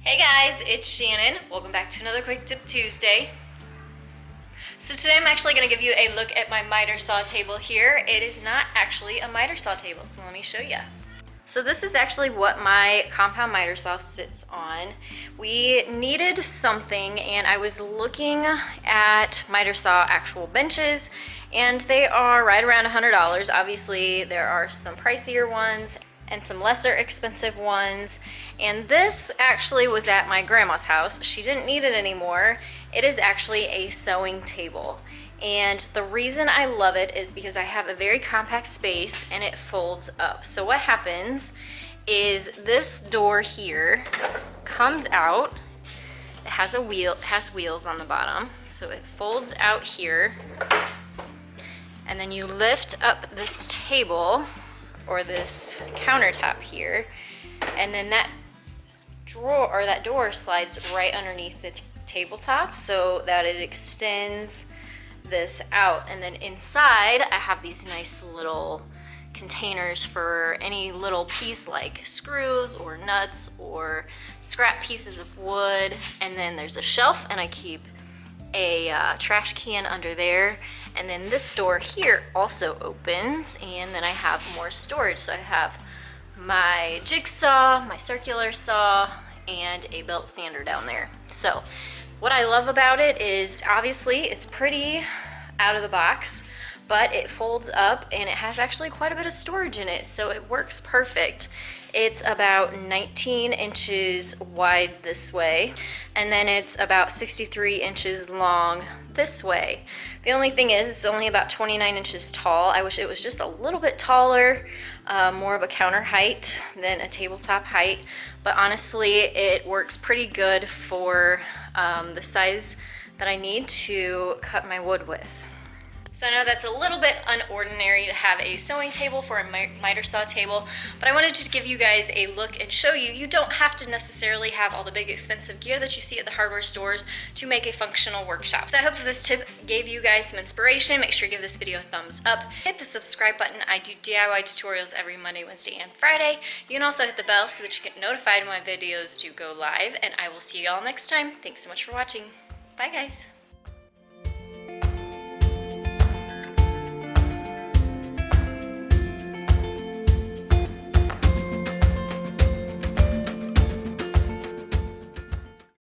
Hey guys, it's Shannon. Welcome back to another Quick Tip Tuesday. So today I'm actually going to give you a look at my miter saw table here. It is not actually a miter saw table, so let me show you. So this is actually what my compound miter saw sits on. We needed something and I was looking at miter saw actual benches and they are right around $100. Obviously there are some pricier ones and some lesser expensive ones. And this actually was at my grandma's house. She didn't need it anymore. It is actually a sewing table. And the reason I love it is because I have a very compact space and it folds up. So what happens is this door here comes out. It has a wheel, it has wheels on the bottom. So it folds out here. And then you lift up this table or this countertop here, and then that drawer or that door slides right underneath the tabletop so that it extends this out. And then inside I have these nice little containers for any little piece like screws or nuts or scrap pieces of wood. And then there's a shelf and I keep a trash can under there. And then this door here also opens and then I have more storage. So I have my jigsaw, my circular saw, and a belt sander down there. So what I love about it is obviously it's pretty out of the box, but it folds up and it has actually quite a bit of storage in it. So it works perfect. It's about 19 inches wide this way, and then it's about 63 inches long this way. The only thing is it's only about 29 inches tall. I wish it was just a little bit taller, more of a counter height than a tabletop height, but honestly it works pretty good for the size that I need to cut my wood with. So I know that's a little bit unordinary to have a sewing table for a miter saw table, but I wanted to give you guys a look and show you, you don't have to necessarily have all the big expensive gear that you see at the hardware stores to make a functional workshop. So I hope this tip gave you guys some inspiration. Make sure you give this video a thumbs up. Hit the subscribe button. I do DIY tutorials every Monday, Wednesday, and Friday. You can also hit the bell so that you get notified when my videos do go live, and I will see you all next time. Thanks so much for watching. Bye guys.